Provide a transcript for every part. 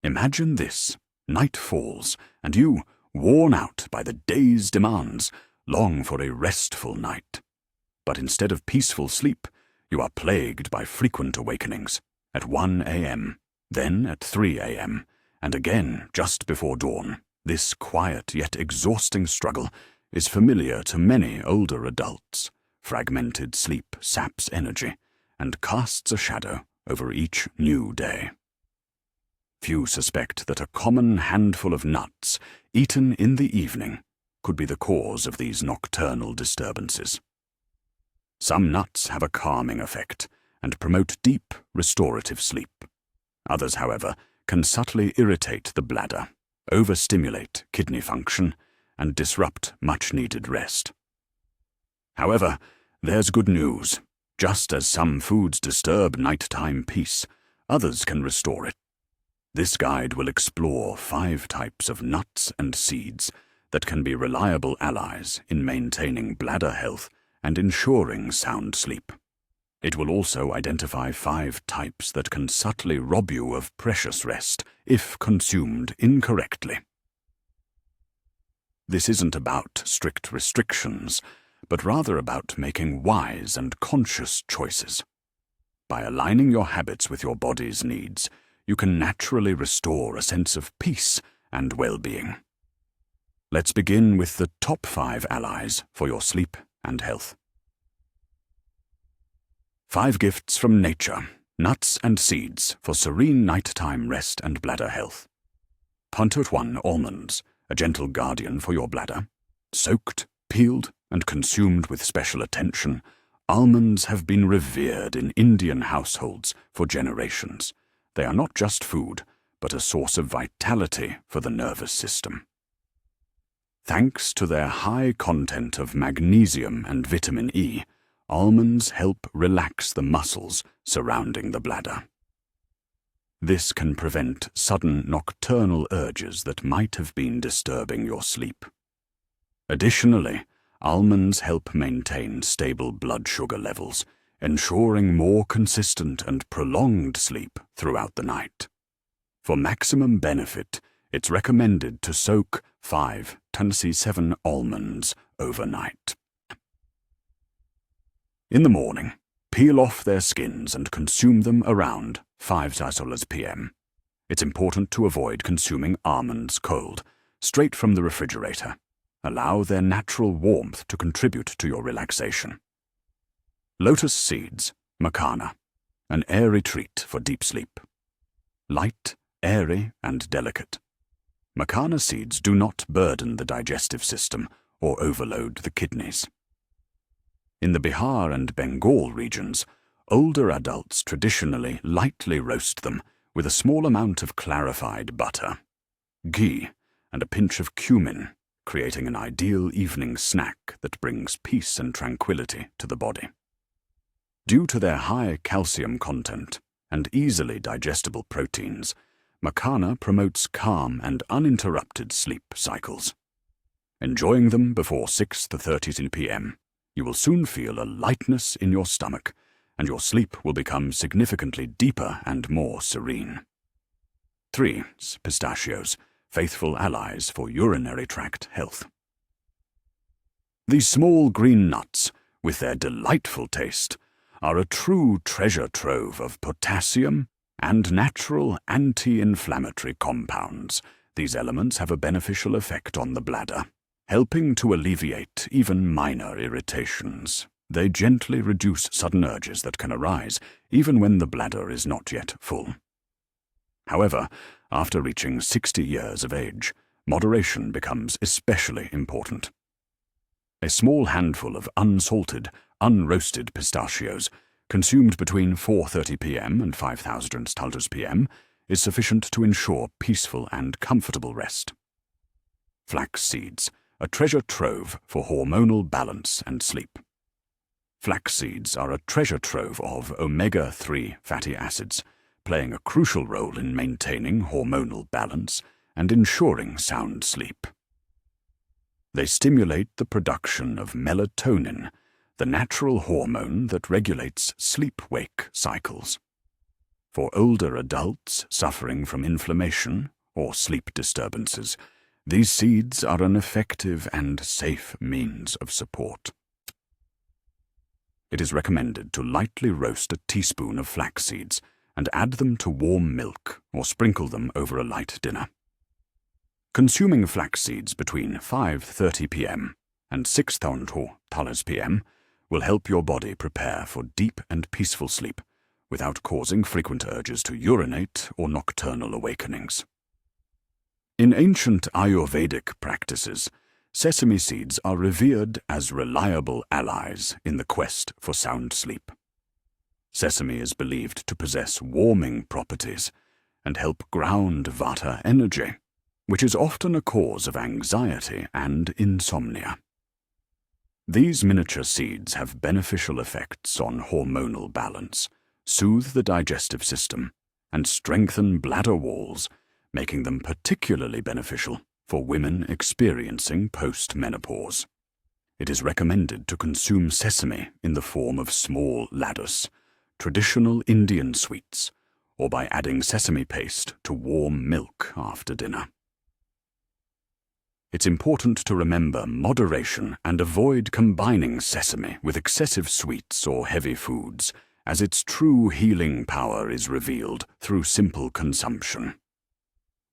Imagine this. Night falls, and you, worn out by the day's demands, long for a restful night. But instead of peaceful sleep, you are plagued by frequent awakenings at 1 a.m., then at 3 a.m., and again just before dawn. This quiet yet exhausting struggle is familiar to many older adults. Fragmented sleep saps energy and casts a shadow over each new day. Few suspect that a common handful of nuts eaten in the evening could be the cause of these nocturnal disturbances. Some nuts have a calming effect and promote deep, restorative sleep. Others, however, can subtly irritate the bladder, overstimulate kidney function, and disrupt much-needed rest. However, there's good news. Just as some foods disturb nighttime peace, others can restore it. This guide will explore 5 types of nuts and seeds that can be reliable allies in maintaining bladder health and ensuring sound sleep. It will also identify 5 types that can subtly rob you of precious rest if consumed incorrectly. This isn't about strict restrictions, but rather about making wise and conscious choices. By aligning your habits with your body's needs, you can naturally restore a sense of peace and well-being. Let's begin with the top 5 allies for your sleep and health. 5 gifts from nature, nuts and seeds for serene nighttime rest and bladder health. Puntot 1 almonds, a gentle guardian for your bladder. Soaked, peeled, and consumed with special attention, almonds have been revered in Indian households for generations. They are not just food, but a source of vitality for the nervous system. Thanks to their high content of magnesium and vitamin E, almonds help relax the muscles surrounding the bladder. This can prevent sudden nocturnal urges that might have been disturbing your sleep. Additionally, almonds help maintain stable blood sugar levels, ensuring more consistent and prolonged sleep throughout the night. For maximum benefit, it's recommended to soak 5 to 7 almonds overnight. In the morning, peel off their skins and consume them around 5 p.m. It's important to avoid consuming almonds cold, straight from the refrigerator. Allow their natural warmth to contribute to your relaxation. Lotus seeds, macana, an airy treat for deep sleep. Light, airy, and delicate. Macana seeds do not burden the digestive system or overload the kidneys. In the Bihar and Bengal regions, older adults traditionally lightly roast them with a small amount of clarified butter, ghee, and a pinch of cumin, creating an ideal evening snack that brings peace and tranquility to the body. Due to their high calcium content and easily digestible proteins, macana promotes calm and uninterrupted sleep cycles. Enjoying them before 6:30 p.m., you will soon feel a lightness in your stomach, and your sleep will become significantly deeper and more serene. 3. Pistachios, faithful allies for urinary tract health. These small green nuts, with their delightful taste, are a true treasure trove of potassium and natural anti-inflammatory compounds. These elements have a beneficial effect on the bladder, helping to alleviate even minor irritations. They gently reduce sudden urges that can arise even when the bladder is not yet full. However, after reaching 60 years of age, moderation becomes especially important. A small handful of unsalted, unroasted pistachios, consumed between 4:30 p.m. and 5:00 p.m., is sufficient to ensure peaceful and comfortable rest. Flax seeds, a treasure trove for hormonal balance and sleep. Flax seeds are a treasure trove of omega-3 fatty acids, playing a crucial role in maintaining hormonal balance and ensuring sound sleep. They stimulate the production of melatonin, the natural hormone that regulates sleep-wake cycles. For older adults suffering from inflammation or sleep disturbances, these seeds are an effective and safe means of support. It is recommended to lightly roast a teaspoon of flax seeds and add them to warm milk or sprinkle them over a light dinner. Consuming flax seeds between 5:30 p.m. and 6:00 p.m. will help your body prepare for deep and peaceful sleep without causing frequent urges to urinate or nocturnal awakenings. In ancient Ayurvedic practices, sesame seeds are revered as reliable allies in the quest for sound sleep. Sesame is believed to possess warming properties and help ground vata energy, which is often a cause of anxiety and insomnia. These miniature seeds have beneficial effects on hormonal balance, soothe the digestive system, and strengthen bladder walls, making them particularly beneficial for women experiencing post-menopause. It is recommended to consume sesame in the form of small laddus, traditional Indian sweets, or by adding sesame paste to warm milk after dinner. It's important to remember moderation and avoid combining sesame with excessive sweets or heavy foods, as its true healing power is revealed through simple consumption.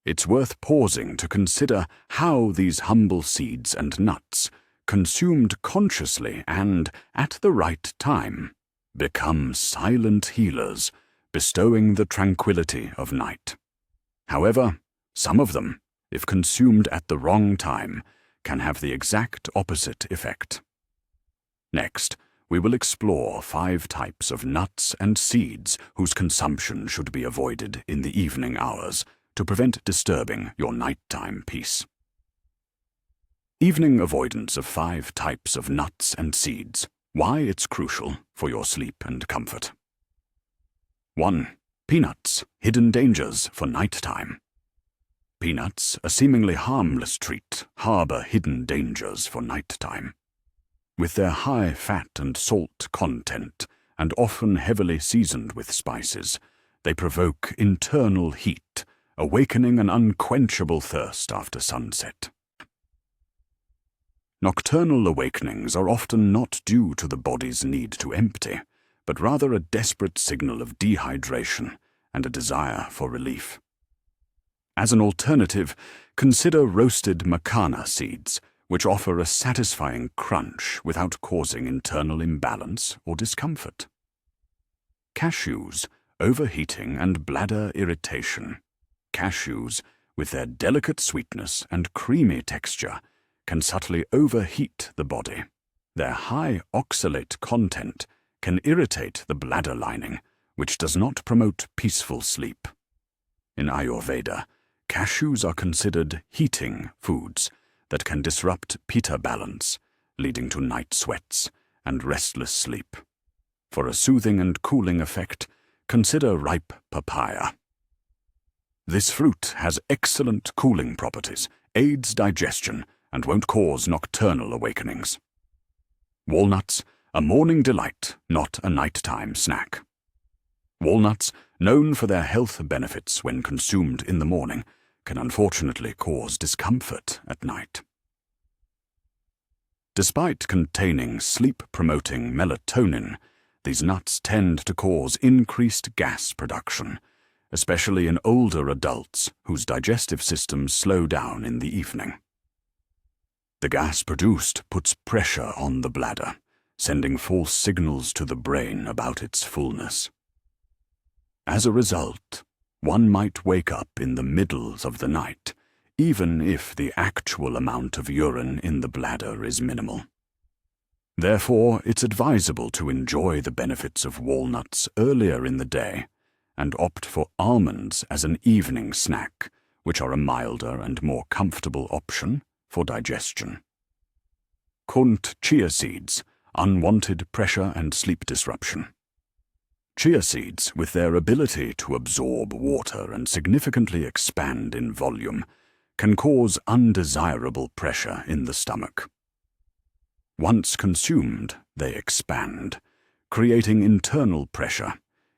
It's worth pausing to consider how these humble seeds and nuts, consumed consciously and at the right time, become silent healers, bestowing the tranquility of night. However, some of them, if consumed at the wrong time, can have the exact opposite effect. Next, we will explore 5 types of nuts and seeds whose consumption should be avoided in the evening hours to prevent disturbing your nighttime peace. Evening avoidance of 5 types of nuts and seeds. Why it's crucial for your sleep and comfort. 1. Peanuts, hidden dangers for nighttime. Peanuts, a seemingly harmless treat, harbor hidden dangers for nighttime. With their high fat and salt content, and often heavily seasoned with spices, they provoke internal heat, awakening an unquenchable thirst after sunset. Nocturnal awakenings are often not due to the body's need to empty, but rather a desperate signal of dehydration and a desire for relief. As an alternative, consider roasted macana seeds, which offer a satisfying crunch without causing internal imbalance or discomfort. Cashews, overheating and bladder irritation. Cashews, with their delicate sweetness and creamy texture, can subtly overheat the body. Their high oxalate content can irritate the bladder lining, which does not promote peaceful sleep. In Ayurveda, cashews are considered heating foods that can disrupt pitta balance, leading to night sweats and restless sleep. For a soothing and cooling effect, consider ripe papaya. This fruit has excellent cooling properties, aids digestion, and won't cause nocturnal awakenings. Walnuts, a morning delight, not a nighttime snack. Walnuts, known for their health benefits when consumed in the morning, can unfortunately cause discomfort at night. Despite containing sleep-promoting melatonin, these nuts tend to cause increased gas production, especially in older adults whose digestive systems slow down in the evening. The gas produced puts pressure on the bladder, sending false signals to the brain about its fullness. As a result, one might wake up in the middle of the night, even if the actual amount of urine in the bladder is minimal. Therefore, it's advisable to enjoy the benefits of walnuts earlier in the day and opt for almonds as an evening snack, which are a milder and more comfortable option for digestion. Kunt chia seeds, unwanted pressure and sleep disruption. Chia seeds, with their ability to absorb water and significantly expand in volume, can cause undesirable pressure in the stomach. Once consumed, they expand, creating internal pressure,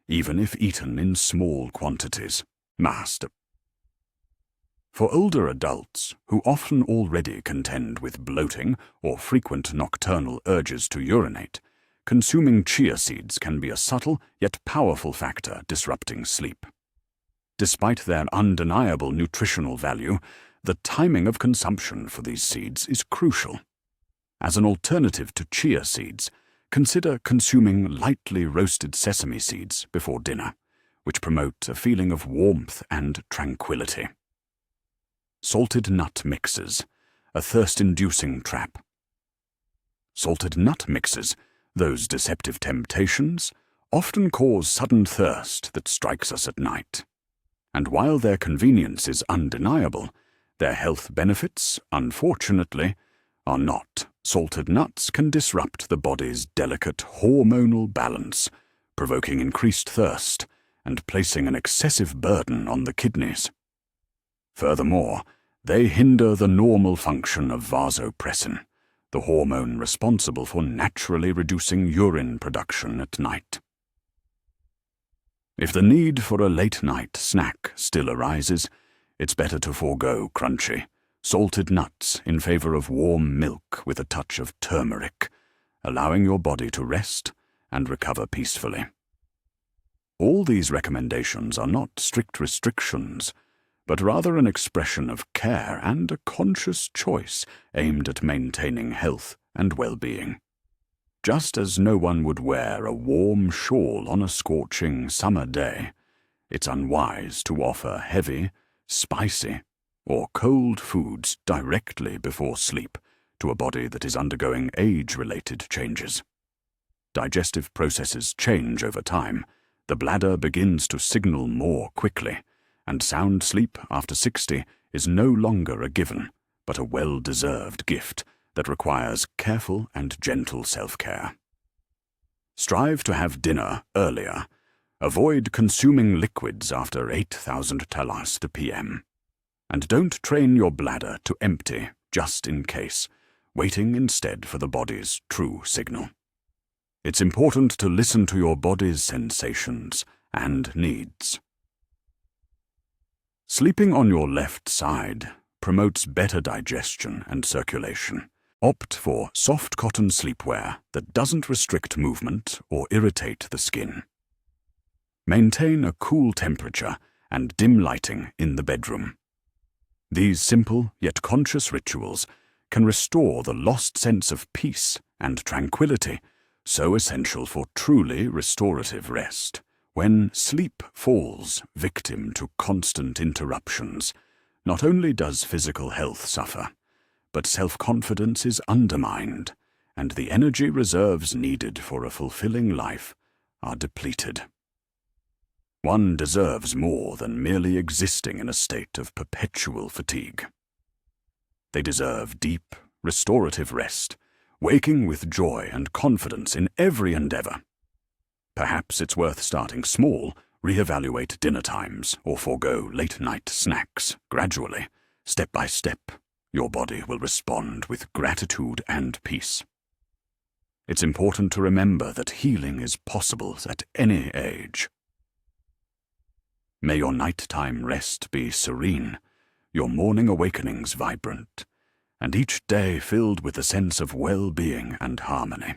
even if eaten in small quantities. Master. For older adults, who often already contend with bloating or frequent nocturnal urges to urinate, consuming chia seeds can be a subtle yet powerful factor disrupting sleep. Despite their undeniable nutritional value, the timing of consumption for these seeds is crucial. As an alternative to chia seeds, consider consuming lightly roasted sesame seeds before dinner, which promote a feeling of warmth and tranquility. Salted nut mixes, a thirst-inducing trap. Salted nut mixes, those deceptive temptations, often cause sudden thirst that strikes us at night. And while their convenience is undeniable, their health benefits, unfortunately, are not. Salted nuts can disrupt the body's delicate hormonal balance, provoking increased thirst and placing an excessive burden on the kidneys. Furthermore, they hinder the normal function of vasopressin, the hormone responsible for naturally reducing urine production at night. If the need for a late-night snack still arises, it's better to forego crunchy, salted nuts in favor of warm milk with a touch of turmeric, allowing your body to rest and recover peacefully. All these recommendations are not strict restrictions, but rather an expression of care and a conscious choice aimed at maintaining health and well-being. Just as no one would wear a warm shawl on a scorching summer day, it's unwise to offer heavy, spicy, or cold foods directly before sleep to a body that is undergoing age-related changes. Digestive processes change over time, the bladder begins to signal more quickly, and sound sleep after 60 is no longer a given, but a well-deserved gift that requires careful and gentle self-care. Strive to have dinner earlier. Avoid consuming liquids after 8,000 talas p.m. And don't train your bladder to empty just in case, waiting instead for the body's true signal. It's important to listen to your body's sensations and needs. Sleeping on your left side promotes better digestion and circulation. Opt for soft cotton sleepwear that doesn't restrict movement or irritate the skin. Maintain a cool temperature and dim lighting in the bedroom. These simple yet conscious rituals can restore the lost sense of peace and tranquility so essential for truly restorative rest. When sleep falls victim to constant interruptions, not only does physical health suffer, but self-confidence is undermined, and the energy reserves needed for a fulfilling life are depleted. One deserves more than merely existing in a state of perpetual fatigue. They deserve deep, restorative rest, waking with joy and confidence in every endeavor. Perhaps it's worth starting small, reevaluate dinner times, or forego late-night snacks gradually, step by step. Your body will respond with gratitude and peace. It's important to remember that healing is possible at any age. May your nighttime rest be serene, your morning awakenings vibrant, and each day filled with a sense of well-being and harmony.